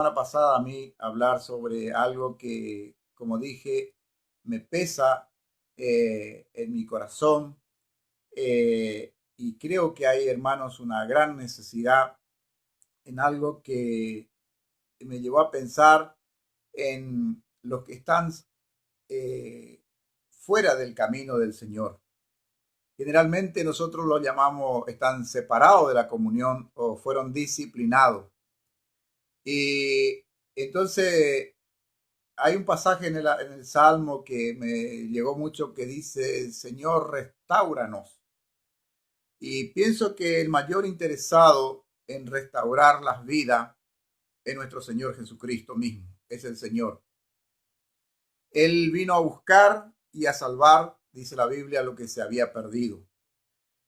Semana pasada a mí hablar sobre algo que, como dije, me pesa en mi corazón, y creo que hay, hermanos, una gran necesidad en algo que me llevó a pensar en los que están eh, fuera del camino del Señor. Generalmente nosotros los llamamos, están separados de la comunión o fueron disciplinados. Y entonces hay un pasaje en el Salmo que me llegó mucho que dice: Señor, restauranos. Y pienso que el mayor interesado en restaurar las vidas es nuestro Señor Jesucristo mismo, es el Señor. Él vino a buscar y a salvar, dice la Biblia, lo que se había perdido.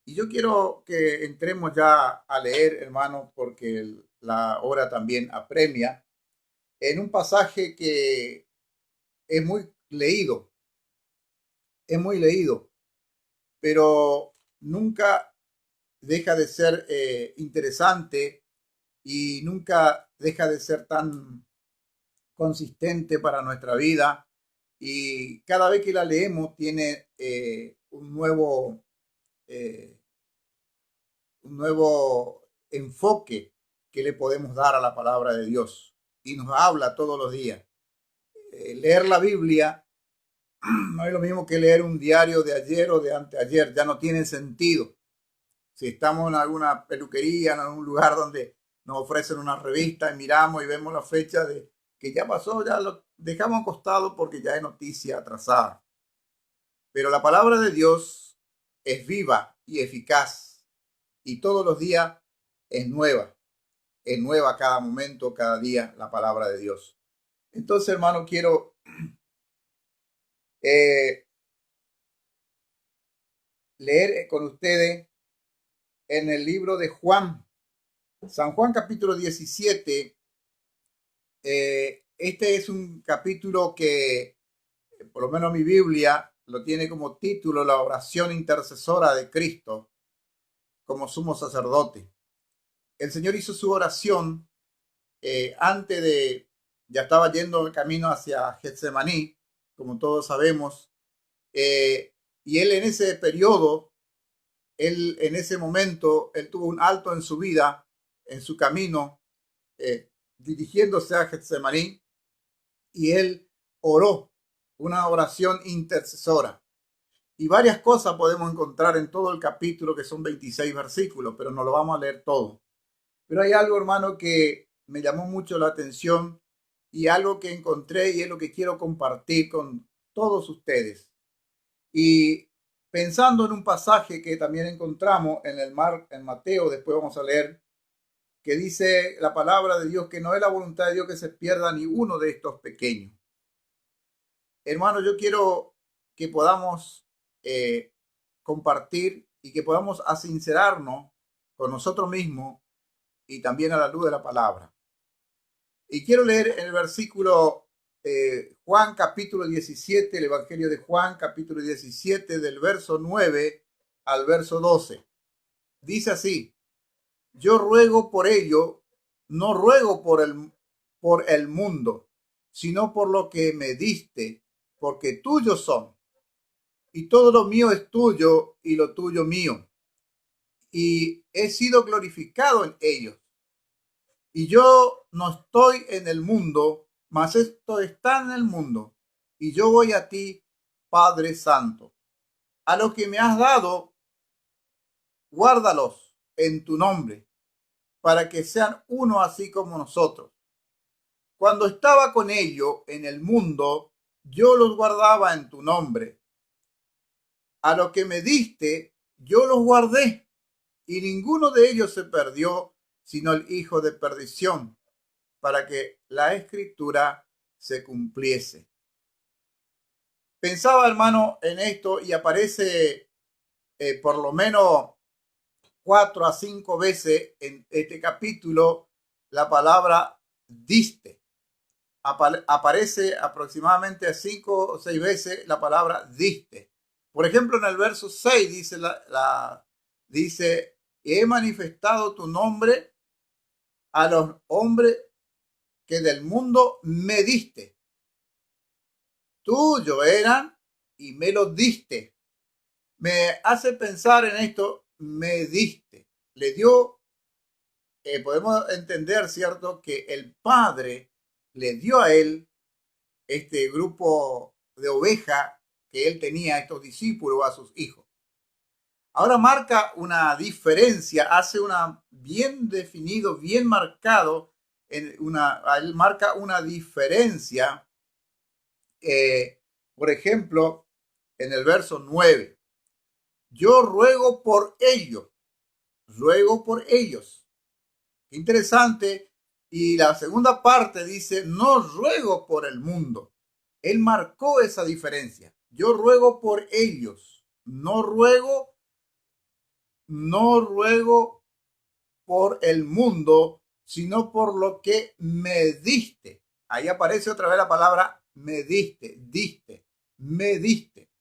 Y yo quiero que entremos ya a leer, hermano, porque la hora también apremia, en un pasaje que es muy leído, es muy leído, pero nunca deja de ser interesante y nunca deja de ser tan consistente para nuestra vida. Y cada vez que la leemos tiene eh, un nuevo enfoque que le podemos dar a la palabra de Dios. Y nos habla todos los días. Leer la Biblia no es lo mismo que leer un diario de ayer o de anteayer, ya no tiene sentido. Si estamos en alguna peluquería, en algún lugar donde nos ofrecen una revista y miramos y vemos la fecha de que ya pasó, ya lo dejamos acostado porque ya es noticia atrasada. Pero la palabra de Dios es viva y eficaz y todos los días es nueva cada momento, cada día la palabra de Dios. Entonces, hermano, quiero eh, leer con ustedes en el libro de Juan, San Juan capítulo 17. Este es un capítulo que, por lo menos mi Biblia, lo tiene como título: la oración intercesora de Cristo como sumo sacerdote. El Señor hizo su oración antes de, ya estaba yendo el camino hacia Getsemaní, como todos sabemos, y él en ese periodo, él en ese momento, él tuvo un alto en su vida, en su camino, dirigiéndose a Getsemaní, y él oró una oración intercesora. Y varias cosas podemos encontrar en todo el capítulo, que son 26 versículos, pero no lo vamos a leer todo. Pero hay algo, hermano, que me llamó mucho la atención y algo que encontré y es lo que quiero compartir con todos ustedes. Y pensando en un pasaje que también encontramos en Mateo, después vamos a leer, que dice la palabra de Dios que no es la voluntad de Dios que se pierda ni uno de estos pequeños. Hermano, yo quiero que podamos compartir y que podamos sincerarnos con nosotros mismos y también a la luz de la palabra. Y quiero leer en el versículo Juan capítulo 17, el Evangelio de Juan capítulo 17, del verso 9 al verso 12. Dice así: yo ruego por ello, no ruego por el mundo, sino por lo que me diste, porque tuyos son, y todo lo mío es tuyo, y lo tuyo mío, y he sido glorificado en ellos. Y yo no estoy en el mundo, mas esto está en el mundo, y yo voy a ti, Padre Santo. A los que me has dado, guárdalos en tu nombre, para que sean uno así como nosotros. Cuando estaba con ellos en el mundo, yo los guardaba en tu nombre. A lo que me diste, yo los guardé, y ninguno de ellos se perdió, sino el hijo de perdición, para que la escritura se cumpliese. Pensaba, hermano, en esto y aparece por lo menos 4 a 5 veces en este capítulo la palabra diste. Aparece aproximadamente 5 o 6 veces la palabra diste. Por ejemplo, en el verso 6 dice, dice: he manifestado tu nombre a los hombres que del mundo me diste. Tuyo eran y me los diste. Me hace pensar en esto, me diste. Le dio, podemos entender, ¿cierto?, que el Padre le dio a él este grupo de oveja que él tenía, estos discípulos, a sus hijos. Ahora marca una diferencia, hace una bien definido, bien marcado, él marca una diferencia, por ejemplo, en el verso 9. Yo ruego por ellos. Qué interesante. Y la segunda parte dice, no ruego por el mundo. Él marcó esa diferencia. Yo ruego por ellos. No ruego por el mundo, sino por lo que me diste. Ahí aparece otra vez la palabra me diste, me diste.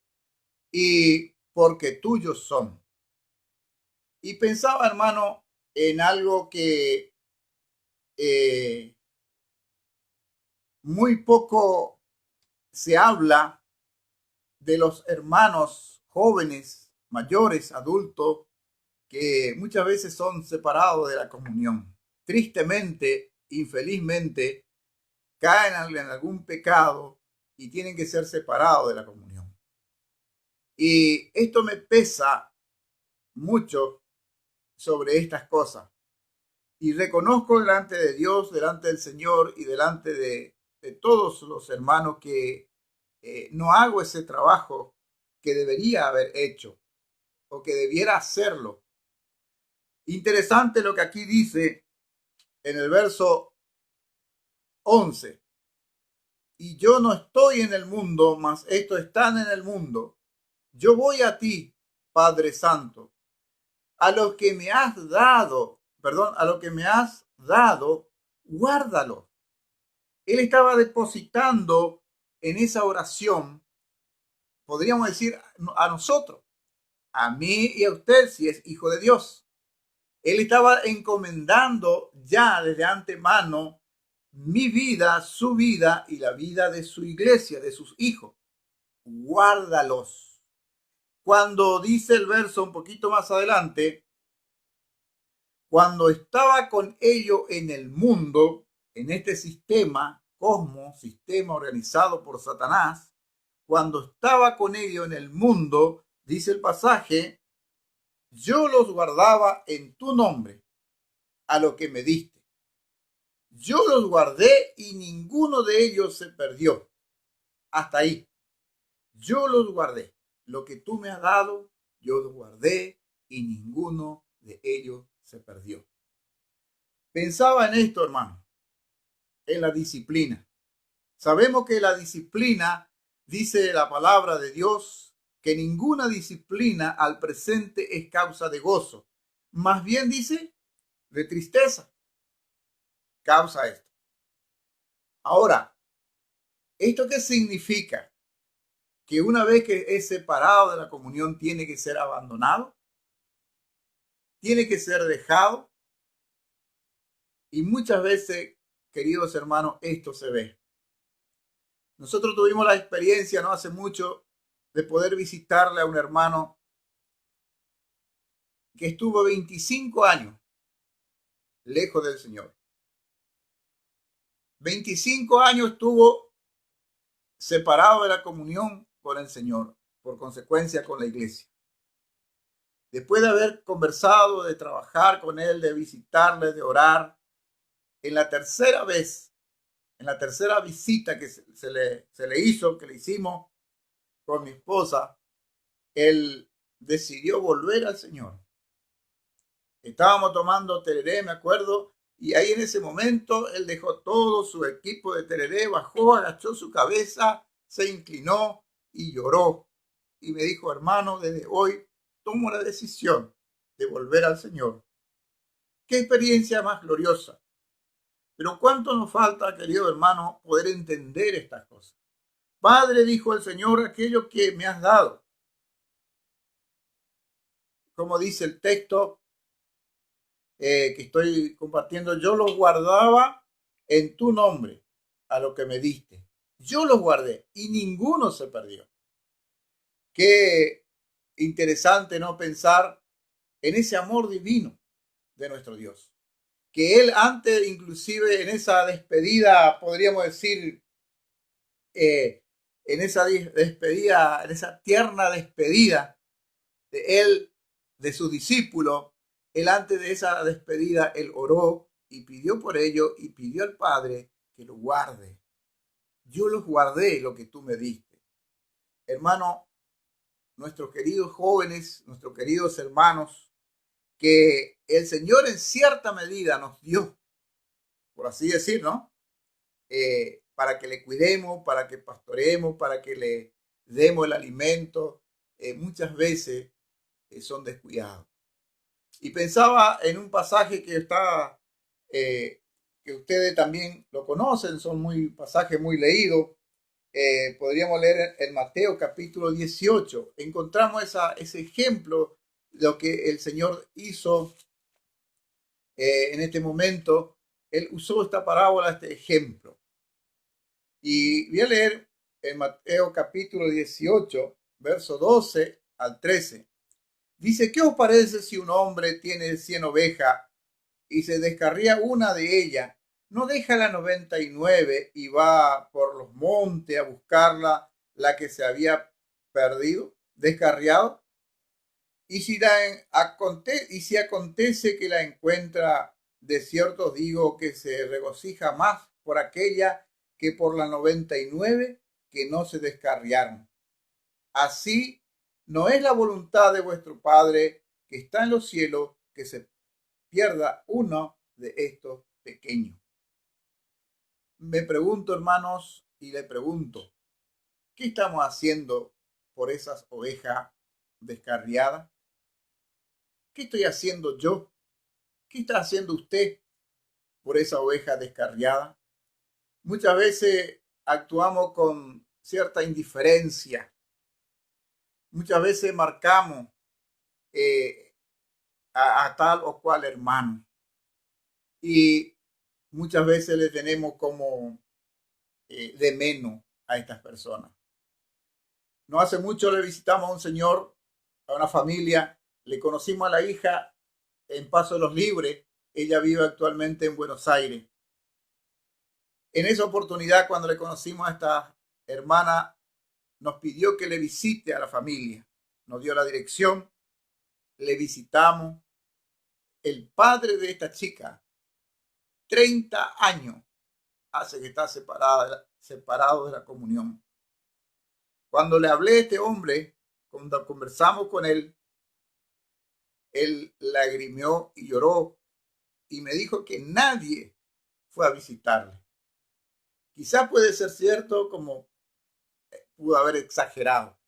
Y porque tuyos son. Y pensaba, hermano, en algo que muy poco se habla de los hermanos jóvenes, mayores, adultos, que muchas veces son separados de la comunión. Tristemente, infelizmente, caen en algún pecado y tienen que ser separados de la comunión. Y esto me pesa mucho sobre estas cosas. Y reconozco delante de Dios, delante del Señor y delante de todos los hermanos que no hago ese trabajo que debería haber hecho o que debiera hacerlo. Interesante lo que aquí dice en el verso 11. Y yo no estoy en el mundo, mas estos están en el mundo. Yo voy a ti, Padre Santo, a lo que me has dado, guárdalo. Él estaba depositando en esa oración, podríamos decir, a nosotros, a mí y a usted, si es hijo de Dios. Él estaba encomendando ya desde antemano mi vida, su vida y la vida de su iglesia, de sus hijos. Guárdalos. Cuando dice el verso un poquito más adelante, cuando estaba con ellos en el mundo, en este sistema, cosmos, sistema organizado por Satanás, cuando estaba con ellos en el mundo, dice el pasaje, yo los guardaba en tu nombre, a lo que me diste. Yo los guardé y ninguno de ellos se perdió. Hasta ahí. Yo los guardé. Lo que tú me has dado, yo los guardé y ninguno de ellos se perdió. Pensaba en esto, hermano, en la disciplina. Sabemos que la disciplina, dice la palabra de Dios, que ninguna disciplina al presente es causa de gozo. Más bien dice, de tristeza. Causa esto. Ahora, ¿esto qué significa? Que una vez que es separado de la comunión tiene que ser abandonado, tiene que ser dejado. Y muchas veces, queridos hermanos, esto se ve. Nosotros tuvimos la experiencia no hace mucho de poder visitarle a un hermano que estuvo 25 años lejos del Señor. 25 años estuvo separado de la comunión con el Señor, por consecuencia con la iglesia. Después de haber conversado, de trabajar con él, de visitarle, de orar, en la tercera vez, en la tercera visita que se le hizo, que le hicimos con mi esposa, él decidió volver al Señor. Estábamos tomando tereré, me acuerdo, y ahí en ese momento él dejó todo su equipo de tereré, bajó, agachó su cabeza, se inclinó y lloró. Y me dijo, hermano, desde hoy tomo la decisión de volver al Señor. Qué experiencia más gloriosa. Pero cuánto nos falta, querido hermano, poder entender estas cosas. Padre, dijo el Señor, aquello que me has dado. Como dice el texto que estoy compartiendo, yo los guardaba en tu nombre a lo que me diste. Yo los guardé y ninguno se perdió. Qué interesante no pensar en ese amor divino de nuestro Dios. Que Él antes, inclusive en esa despedida, podríamos decir, en esa despedida, en esa tierna despedida de Él, de sus discípulos, Él antes de esa despedida, Él oró y pidió por ello y pidió al Padre que lo guarde. Yo los guardé lo que tú me diste. Hermano, nuestros queridos jóvenes, nuestros queridos hermanos, que el Señor en cierta medida nos dio, por así decir, ¿no? Para que le cuidemos, para que pastoreemos, para que le demos el alimento, muchas veces son descuidados. Y pensaba en un pasaje que está, que ustedes también lo conocen, son muy pasajes muy leídos. Podríamos leer en Mateo capítulo 18. Encontramos ese ejemplo de lo que el Señor hizo en este momento. Él usó esta parábola, este ejemplo. Y voy a leer en Mateo capítulo 18, verso 12 al 13. Dice, ¿qué os parece si un hombre tiene 100 ovejas y se descarría una de ellas? ¿No deja la 99 y va por los montes a buscarla, la que se había perdido, descarriado? Y si acontece que la encuentra, de cierto os digo que se regocija más por aquella que por la 99 que no se descarriaron. Así no es la voluntad de vuestro Padre que está en los cielos que se pierda uno de estos pequeños. Me pregunto, hermanos, y le pregunto, ¿qué estamos haciendo por esas ovejas descarriadas? ¿Qué estoy haciendo yo? ¿Qué está haciendo usted por esa oveja descarriada? Muchas veces actuamos con cierta indiferencia. Muchas veces marcamos a tal o cual hermano. Y muchas veces le tenemos como de menos a estas personas. No hace mucho le visitamos a un señor, a una familia, le conocimos a la hija en Paso de los Libres, ella vive actualmente en Buenos Aires. En esa oportunidad, cuando le conocimos a esta hermana, nos pidió que le visite a la familia, nos dio la dirección, le visitamos. El padre de esta chica, 30 años hace que está separado de la comunión. Cuando le hablé a este hombre, cuando conversamos con él lagrimió y lloró y me dijo que nadie fue a visitarle. Quizás puede ser cierto, como pudo haber exagerado,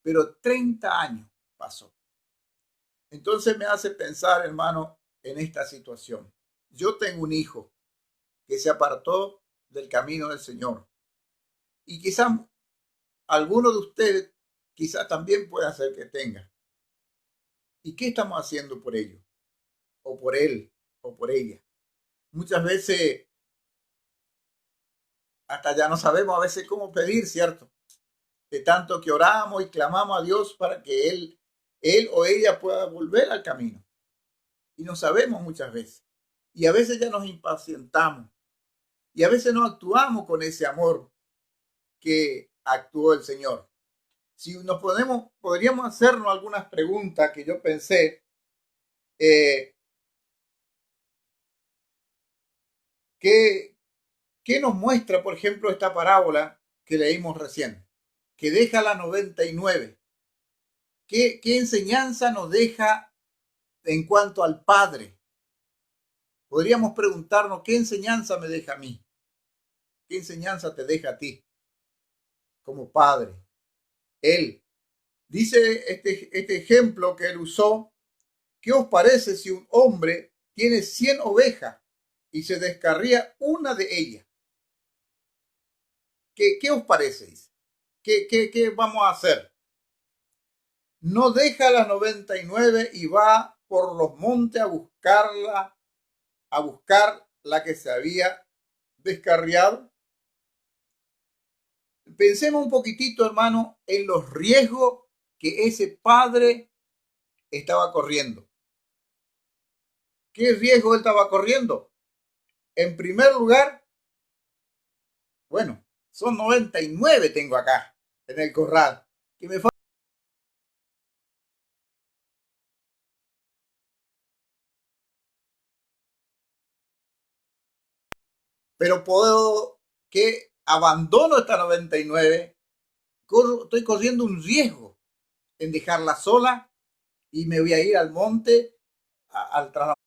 pero 30 años pasó. Entonces me hace pensar, hermano, en esta situación. Yo tengo un hijo que se apartó del camino del Señor. Y quizás alguno de ustedes quizás también pueda ser que tenga. ¿Y qué estamos haciendo por ello? O por él, o por ella. Muchas veces hasta ya no sabemos a veces cómo pedir, ¿cierto? De tanto que oramos y clamamos a Dios para que él o ella pueda volver al camino. Y no sabemos muchas veces. Y a veces ya nos impacientamos. Y a veces no actuamos con ese amor que actuó el Señor. Si nos podríamos hacernos algunas preguntas que yo pensé. ¿Qué nos muestra, por ejemplo, esta parábola que leímos recién? Que deja la 99. ¿Qué enseñanza nos deja en cuanto al Padre? Podríamos preguntarnos, ¿qué enseñanza me deja a mí? ¿Qué enseñanza te deja a ti como Padre? Él dice este ejemplo que él usó. ¿Qué os parece si un hombre tiene 100 ovejas y se descarría una de ellas? ¿Qué os parece? ¿Qué vamos a hacer? No deja las 99 y va por los montes a buscar la que se había descarriado. Pensemos un poquitito, hermano, en los riesgos que ese padre estaba corriendo. ¿Qué riesgo él estaba corriendo? En primer lugar, bueno, son 99 tengo acá en el corral. Que me pero puedo que abandono esta 99, estoy corriendo un riesgo en dejarla sola y me voy a ir al monte al trabajo.